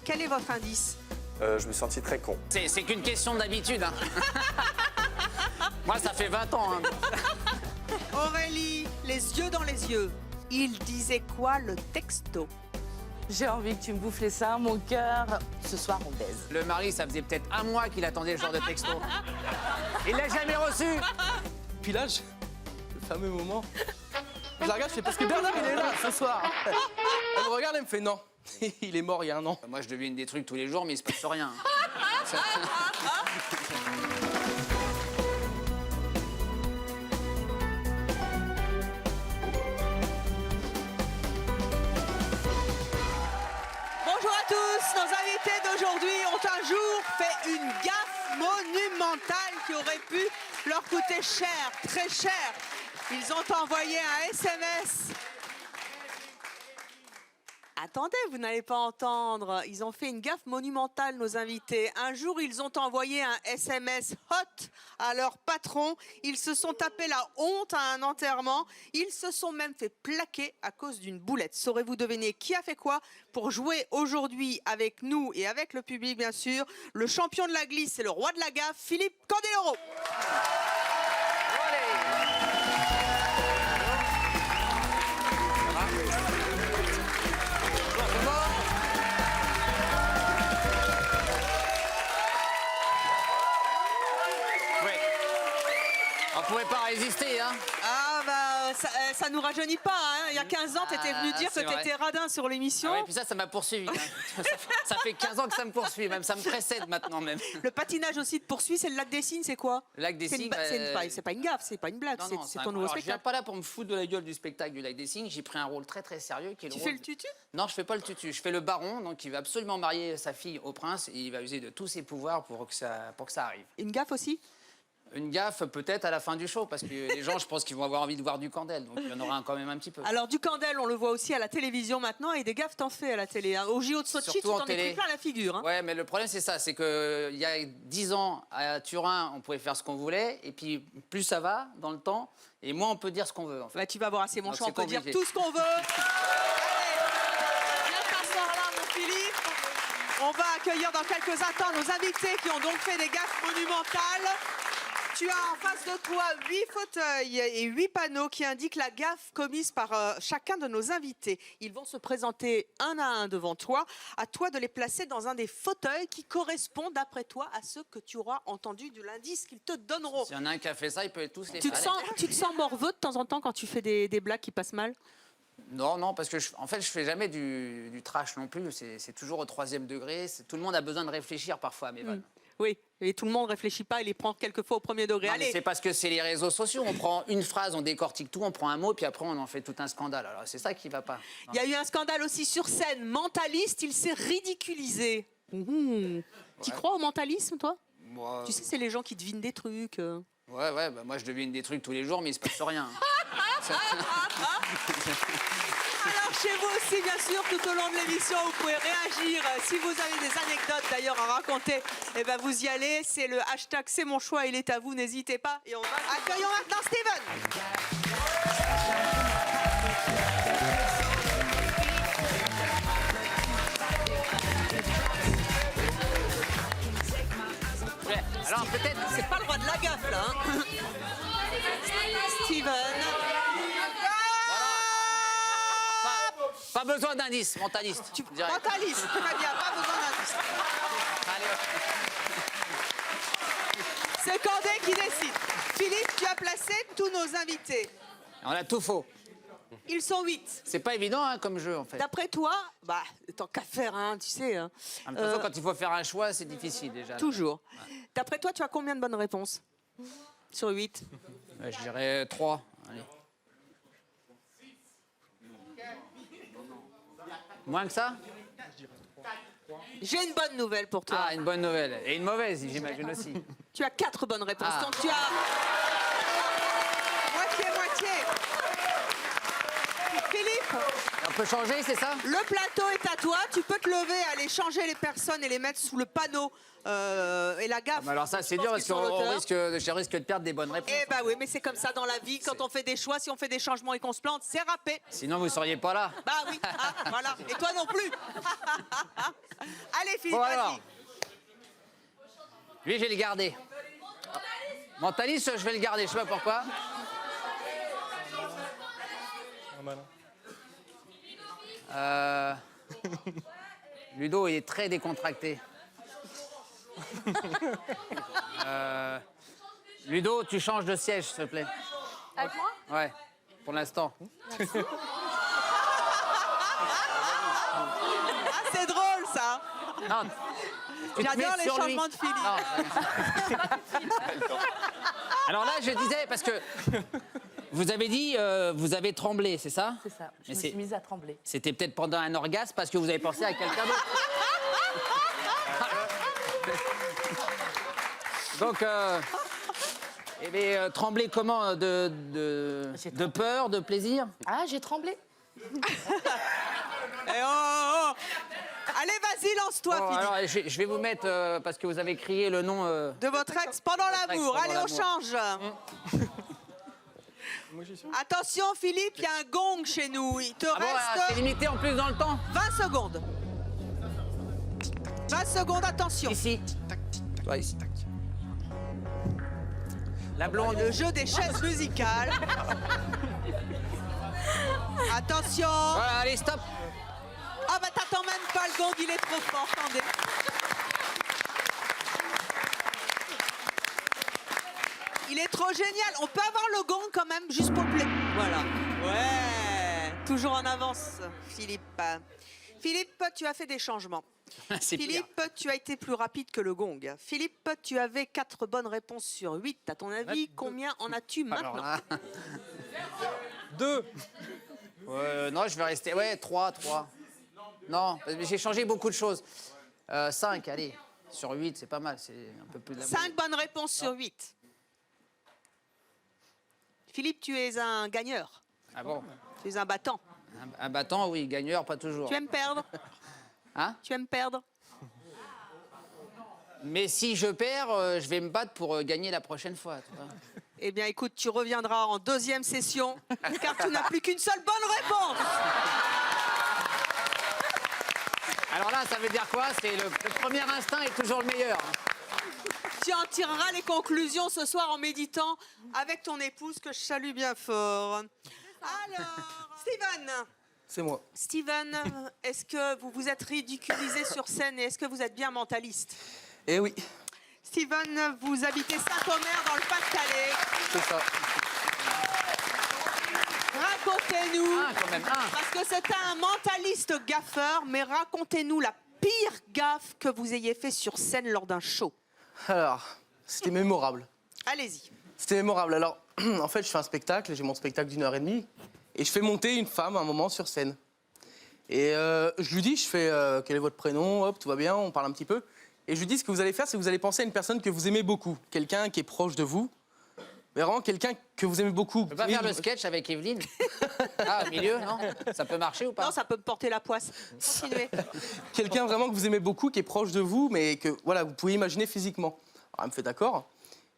Quel est votre indice? Je me sentis très con. C'est qu'une question d'habitude. Hein. Moi, ça fait 20 ans. Hein. Aurélie, les yeux dans les yeux. Il disait quoi le texto? J'ai envie que tu me bouffes les seins, mon cœur. Ce soir, on baise. Le mari, ça faisait peut-être un mois qu'il attendait le genre de texto. Il l'a jamais reçu. Puis là, le fameux moment, je la regarde, je fais parce que Bernard, il est là ce soir. Elle me regarde, elle me fait non. Il est mort il y a un an. Moi, je devine des trucs tous les jours, mais il se passe rien. Bonjour à tous, nos invités d'aujourd'hui ont un jour fait une gaffe monumentale qui aurait pu leur coûter cher, très cher. Ils ont envoyé un SMS. Attendez, vous n'allez pas entendre. Ils ont fait une gaffe monumentale, nos invités. Un jour, ils ont envoyé un SMS hot à leur patron. Ils se sont tapés la honte à un enterrement. Ils se sont même fait plaquer à cause d'une boulette. Saurez-vous deviner qui a fait quoi? Pour jouer aujourd'hui avec nous et avec le public, bien sûr, le champion de la glisse et le roi de la gaffe, Philippe Candeloro. On pouvait pas résister, hein. Ah bah, ça nous rajeunit pas, hein. Il y a 15 ans, t'étais venu dire que c'est vrai. t'étais radin sur l'émission. Ah ouais, puis ça m'a poursuivi. Hein. Ça fait 15 ans que ça me poursuit, même ça me précède maintenant même. Le patinage aussi te poursuit, c'est le lac des Cygnes, c'est quoi? Le lac des C'est Cygnes, c'est pas une gaffe, c'est pas une blague, Non, non, c'est ton nouveau alors, je viens spectacle. pas là pour me foutre de la gueule du spectacle du lac des Cygnes. J'ai pris un rôle très très sérieux qui est le Tu rôle... fais le tutu? Non, je fais pas le tutu. Je fais le baron, donc il va absolument marier sa fille au prince et il va user de tous ses pouvoirs pour que ça arrive. Une gaffe aussi? Une gaffe peut-être à la fin du show, parce que les gens, je pense qu'ils vont avoir envie de voir du Candel, donc il y en aura quand même un petit peu. Alors du Candel, on le voit aussi à la télévision maintenant, et des gaffes t'en fais à la télé. Hein. Au JO de Sochi, Surtout tu en t'en es télé. pris plein la figure. Hein. Ouais, mais le problème c'est ça, c'est que il y a 10 ans à Turin, on pouvait faire ce qu'on voulait, et puis plus ça va dans le temps, et moins on peut dire ce qu'on veut. En fait. Bah, tu vas voir, c'est mon Donc, choix, on c'est peut dire compliqué. tout ce qu'on veut. Allez, viens t'asseoir là, mon Philippe. On va accueillir dans quelques instants nos invités qui ont donc fait des gaffes monumentales. Tu as en face de toi 8 fauteuils et 8 panneaux qui indiquent la gaffe commise par chacun de nos invités. Ils vont se présenter un à un devant toi. À toi de les placer dans un des fauteuils qui correspond, d'après toi, à ceux que tu auras entendu de l'indice qu'ils te donneront. S'il y en a un qui a fait ça, ils peuvent tous les Tu te sens morveux de temps en temps quand tu fais des blagues qui passent mal? Non, non, parce que en fait, je fais jamais du trash non plus. C'est toujours au 3e degré. Tout le monde a besoin de réfléchir parfois à mes vannes. Oui, et tout le monde ne réfléchit pas et les prend quelquefois au premier degré. Non, Allez, c'est parce que c'est les réseaux sociaux. On prend une phrase, on décortique tout, on prend un mot, puis après on en fait tout un scandale. Alors c'est ça qui va pas. il y a eu un scandale aussi sur scène. Mentaliste, il s'est ridiculisé. Tu crois au mentalisme, toi? Moi, Tu sais, c'est les gens qui devinent des trucs. ouais, bah, moi je devine des trucs tous les jours, mais il se passe rien. Alors, chez vous aussi, bien sûr, tout au long de l'émission, vous pouvez réagir. Si vous avez des anecdotes, d'ailleurs, à raconter, eh ben, vous y allez. C'est le hashtag C'est mon choix, il est à vous, n'hésitez pas. Et on va... Accueillons maintenant Steven. Ouais, alors peut-être. C'est pas le roi de la gaffe, là. Hein. Steven. Pas besoin d'indice, mentaliste. direct. Mentaliste, très bien, pas besoin d'indice. Allez, hop. C'est Candé qui décide. Philippe, tu as placé tous nos invités. On a tout faux. Ils sont 8. C'est pas évident hein, comme jeu en fait. D'après toi, bah, tant qu'à faire, hein, tu sais. Hein, En même temps, quand il faut faire un choix, c'est difficile déjà. toujours. D'après toi, tu as combien de bonnes réponses sur 8? Ouais, je dirais 3. Allez. Moins que ça? J'ai une bonne nouvelle pour toi. Ah, une bonne nouvelle. Et une mauvaise, j'imagine aussi. Tu as 4 bonnes réponses. Ah. Donc tu as moitié-moitié. Philippe, On peut changer, c'est ça? le plateau est à toi. Tu peux te lever, aller changer les personnes et les mettre sous le panneau. Et la gaffe. Mais alors ça, c'est je dur pense parce qu'ils sont qu'on l'auteur. je risque de perdre des bonnes réponses. Eh ben oui, mais c'est comme ça dans la vie. Quand on fait des choix, si on fait des changements et qu'on se plante, c'est râpé. Sinon, vous seriez pas là. Bah oui, voilà. Et toi non plus. Allez, Philippe, Bon, alors. vas-y. Lui, je vais le garder. Mentaliste, je vais le garder, je sais pas pourquoi. Ludo, il est très décontracté. Ludo, tu changes de siège, s'il te plaît. Avec moi? Ouais, pour l'instant. Ah, c'est drôle ça. Non, tu te mets J'adore les sur lui. changements de Philippe. Non. Alors là, je disais, parce que vous avez dit, vous avez tremblé, c'est ça? C'est ça. Je Mais me c'est- suis mise à trembler. C'était peut-être pendant un orgasme parce que vous avez pensé à quelqu'un d'autre. Donc, trembler comment? J'ai De tremblé. peur, de plaisir? Ah, j'ai tremblé. Eh oh. Allez, vas-y, lance-toi, Bon, Philippe. alors, je vais vous mettre, parce que vous avez crié le nom... De votre ex pendant l'amour. pendant Allez, on change. Attention, Philippe, il y a un gong chez nous. Il te Ah bon, reste c'est limité en plus dans le temps? 20 secondes. 20 secondes, attention. Ici. Ouais, ici. La blonde. Le jeu des chaises musicales. Attention. Voilà, allez, stop. Ah bah t'attends même pas le gong, il est trop fort, attendez. Il est trop génial. On peut avoir le gong quand même, juste pour plaisir. Voilà. Ouais. Toujours en avance, Philippe. Philippe, tu as fait des changements. C'est pire. Philippe, tu as été plus rapide que le gong. Philippe, tu avais 4 bonnes réponses sur 8. À ton avis, combien en as-tu Alors maintenant? là, 2. non, je vais rester. Ouais, 3. Non, parce que j'ai changé beaucoup de choses. 5, allez. Sur 8, c'est pas mal. C'est un peu plus de la 5 bonnes réponses sur 8. Philippe, tu es un gagneur. Ah bon? Tu es un battant. Un battant, oui. Gagneur, pas toujours. Tu aimes perdre? Hein? Tu aimes perdre? Mais si je perds, je vais me battre pour gagner la prochaine fois. Tu vois. Eh bien, écoute, tu reviendras en 2e session, car tu n'as plus qu'une seule bonne réponse. Alors là, ça veut dire quoi? C'est le premier instinct est toujours le meilleur. Tu en tireras les conclusions ce soir en méditant avec ton épouse, que je salue bien fort. Alors, Steven. C'est moi. Steven, est-ce que vous vous êtes ridiculisé sur scène et est-ce que vous êtes bien mentaliste? Eh oui, Steven, vous habitez Saint-Omer dans le Pas-de-Calais. c'est ça. Racontez-nous, Quand même, un. parce que c'est un mentaliste gaffeur, mais racontez-nous la pire gaffe que vous ayez fait sur scène lors d'un show. Alors, c'était mémorable. Allez-y. C'était mémorable. Alors, en fait, je fais un spectacle, j'ai mon spectacle d'1h30, et je fais monter une femme à un moment sur scène. Et je lui dis, je fais, quel est votre prénom? Hop, tout va bien, on parle un petit peu. Et je lui dis, ce que vous allez faire, c'est que vous allez penser à une personne que vous aimez beaucoup, quelqu'un qui est proche de vous, mais vraiment quelqu'un que vous aimez beaucoup. On peut pas faire le sketch avec Evelyne? Ah, au milieu, non? Ça peut marcher ou pas? Non, ça peut me porter la poisse. Continuez. Quelqu'un vraiment que vous aimez beaucoup, qui est proche de vous, mais que voilà, vous pouvez imaginer physiquement. Alors, elle me fait d'accord.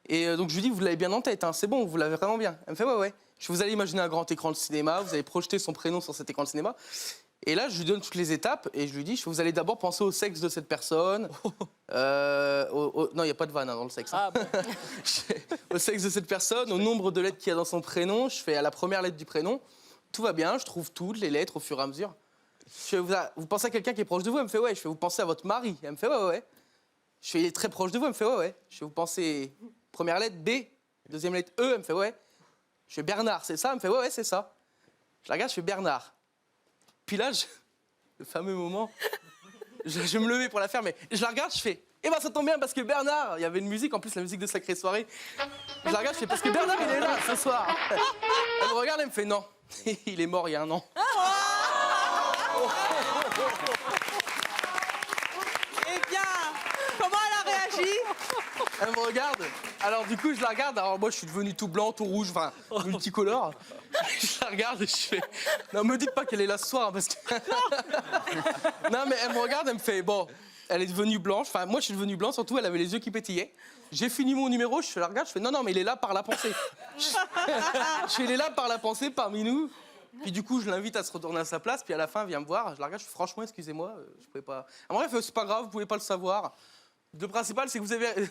Et donc je lui dis, vous l'avez bien en tête, hein, c'est bon, vous l'avez vraiment bien. Elle me fait, ouais. Je fais, vous allez imaginer un grand écran de cinéma, vous allez projeter son prénom sur cet écran de cinéma. Et là, je lui donne toutes les étapes et je lui dis, vous allez d'abord penser au sexe de cette personne. Non, il n'y a pas de vanne hein, dans le sexe. Hein. Au sexe de cette personne, au nombre de lettres qu'il y a dans son prénom. Je fais à la première lettre du prénom. Tout va bien, je trouve toutes les lettres au fur et à mesure. Je fais, vous pensez à quelqu'un qui est proche de vous? Elle me fait, ouais. Je fais, vous pensez à votre mari? Elle me fait, ouais. Je fais, il est très proche de vous? Elle me fait, ouais. Je fais, vous pensez, première lettre, B. Deuxième lettre, E. Elle me fait, ouais. Je fais, Bernard, c'est ça? Elle me fait, ouais, c'est ça. Je la regarde, je fais, Bernard. Puis là, le fameux moment, je vais me lever pour la faire, mais je la regarde, je fais, eh ben ça tombe bien parce que Bernard, il y avait une musique, en plus la musique de Sacrée Soirée. Je la regarde, je fais, parce que Bernard, il est là ce soir. Elle me regarde, elle me fait, non, il est mort il y a 1 an. Eh bien, comment elle a réagi? Elle me regarde, alors du coup, je la regarde, alors moi, je suis devenu tout blanc, tout rouge, enfin, multicolore. Je la regarde et je fais... Non, me dites pas qu'elle est là ce soir, parce que... Non, mais elle me regarde, elle me fait, bon, elle est devenue blanche. Enfin, moi, je suis devenue blanche, surtout, elle avait les yeux qui pétillaient. J'ai fini mon numéro, je la regarde, je fais, non, mais il est là par la pensée. Je fais, il est là par la pensée, parmi nous. Puis du coup, je l'invite à se retourner à sa place, puis à la fin, elle vient me voir, je la regarde, je fais, franchement, excusez-moi, je pouvais pas... En bref, c'est pas grave, vous pouvez pas le savoir. Le principal, c'est que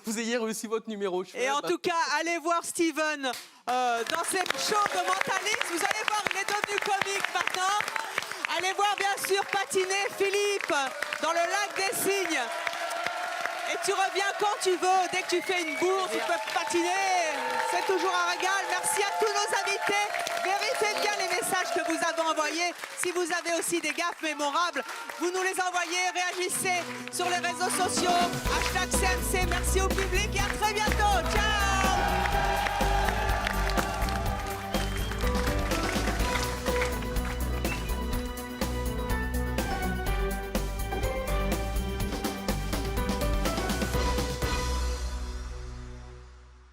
vous ayez réussi votre numéro. Et en tout cas, allez voir Steven dans ses shows de Mentalix. Vous allez voir, il est devenu comique maintenant. Allez voir, bien sûr, patiner Philippe dans le lac des Cygnes. Et tu reviens quand tu veux. Dès que tu fais une bourse, tu peux patiner. C'est toujours un régal. Merci à tous nos invités. Vérifiez bien les messages que vous avez envoyés. Si vous avez aussi des gaffes mémorables, vous nous les envoyez. Réagissez sur les réseaux sociaux. #CMC. Merci au public et à très bientôt. Ciao.